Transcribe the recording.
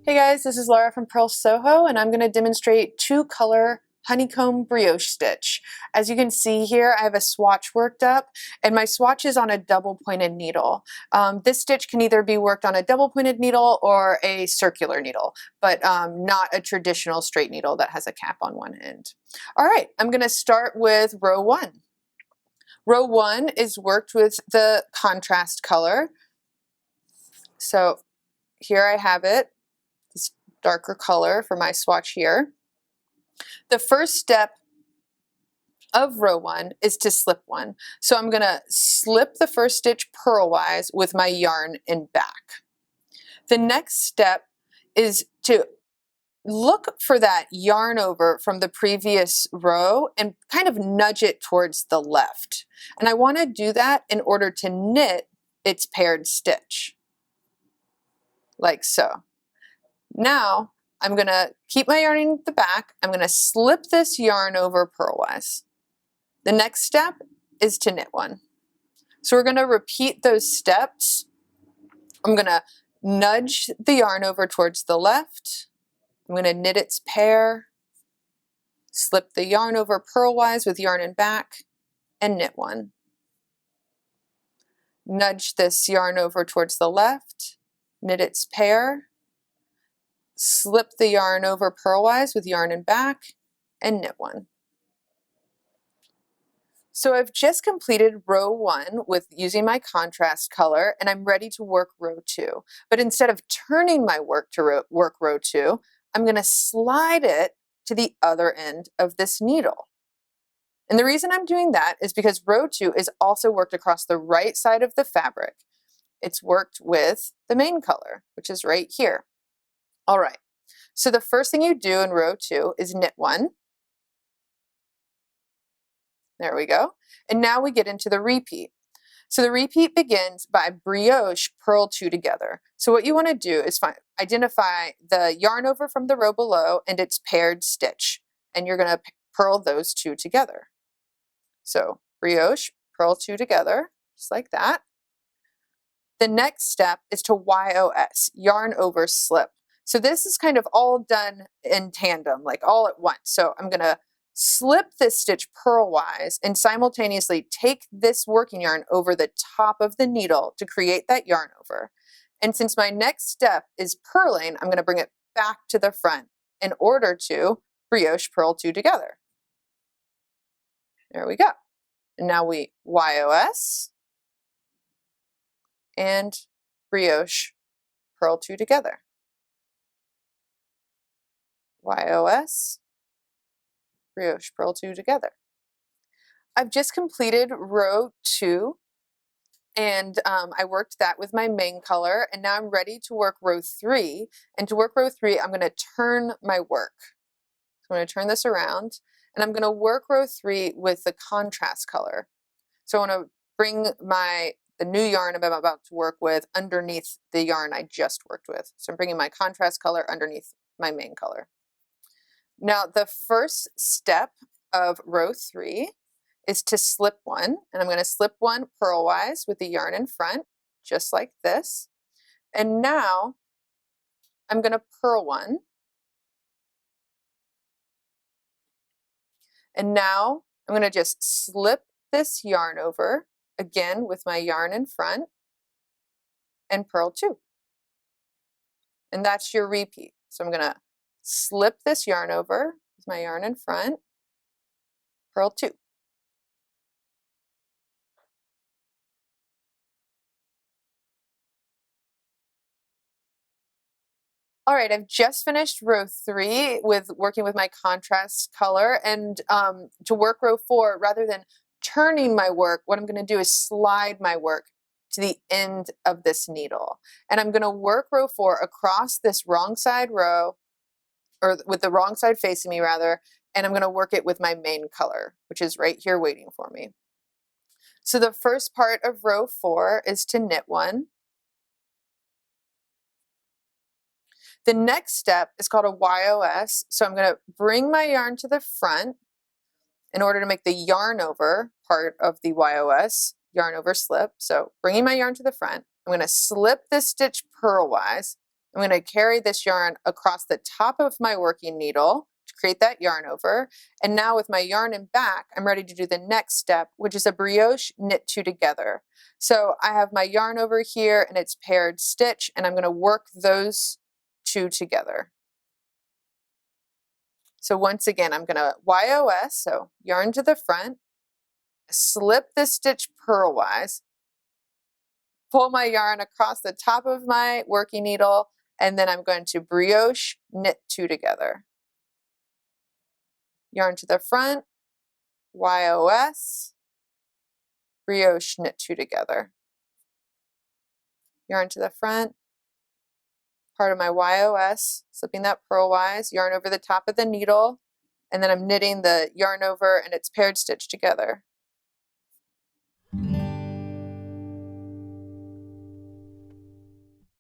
Hey guys, this is Laura from Purl Soho, and I'm going to demonstrate two-color honeycomb brioche stitch. As you can see here, I have a swatch worked up, and my swatch is on a double-pointed needle. This stitch can either be worked on a double-pointed needle or a circular needle, but not a traditional straight needle that has a cap on one end. All right, I'm going to start with row 1. Row 1 is worked with the contrast color. So here I have it. Darker color for my swatch here. The first step of row 1 is to slip one. So I'm going to slip the first stitch purlwise with my yarn in back. The next step is to look for that yarn over from the previous row and kind of nudge it towards the left. And I want to do that in order to knit its paired stitch, like so. Now, I'm going to keep my yarn in the back. I'm going to slip this yarn over purlwise. The next step is to knit one. So we're going to repeat those steps. I'm going to nudge the yarn over towards the left. I'm going to knit its pair, slip the yarn over purlwise with yarn in back, and knit one. Nudge this yarn over towards the left, knit its pair, slip the yarn over purlwise with yarn in back, and knit one. So I've just completed row 1 with using my contrast color, and I'm ready to work row 2. But instead of turning my work to work row 2, I'm going to slide it to the other end of this needle. And the reason I'm doing that is because row 2 is also worked across the right side of the fabric. It's worked with the main color, which is right here. All right, so the first thing you do in row 2 is knit one. There we go. And now we get into the repeat. So the repeat begins by brioche, purl 2 together. So what you want to do is identify the yarn over from the row below and its paired stitch. And you're going to purl those two together. So brioche, purl 2 together, just like that. The next step is to YOS, yarn over slip. So this is kind of all done in tandem, like all at once. So I'm going to slip this stitch purlwise and simultaneously take this working yarn over the top of the needle to create that yarn over. And since my next step is purling, I'm going to bring it back to the front in order to brioche, purl 2 together. There we go. And now we YOS and brioche, purl 2 together. YOS, brioche, purl 2 together. I've just completed row 2, and I worked that with my main color, and now I'm ready to work row 3. And to work row 3, I'm going to turn my work. So I'm going to turn this around, and I'm going to work row 3 with the contrast color. So I want to bring the new yarn I'm about to work with underneath the yarn I just worked with. So I'm bringing my contrast color underneath my main color. Now the first step of row 3 is to slip one, and I'm going to slip one purlwise with the yarn in front, just like this. And now I'm going to purl one. And now I'm going to just slip this yarn over, again with my yarn in front, and purl 2. And that's your repeat. So I'm going to slip this yarn over with my yarn in front, purl 2. All right, I've just finished row 3 with working with my contrast color, and to work row 4, rather than turning my work, what I'm going to do is slide my work to the end of this needle. And I'm going to work row 4 across this wrong side row, or with the wrong side facing me rather, and I'm going to work it with my main color, which is right here waiting for me. So the first part of row 4 is to knit one. The next step is called a YOS. So I'm going to bring my yarn to the front in order to make the yarn over part of the YOS, yarn over slip. So bringing my yarn to the front, I'm going to slip this stitch purlwise I'm going to carry this yarn across the top of my working needle to create that yarn over. And now with my yarn in back, I'm ready to do the next step, which is a brioche knit two together. So I have my yarn over here and it's paired stitch, and I'm going to work those two together. So once again, I'm going to YOS, so yarn to the front, slip the stitch purlwise, pull my yarn across the top of my working needle, and then I'm going to brioche knit two together. Yarn to the front, YOS, brioche knit two together. Yarn to the front, part of my YOS, slipping that purlwise, yarn over the top of the needle, and then I'm knitting the yarn over and it's paired stitch together.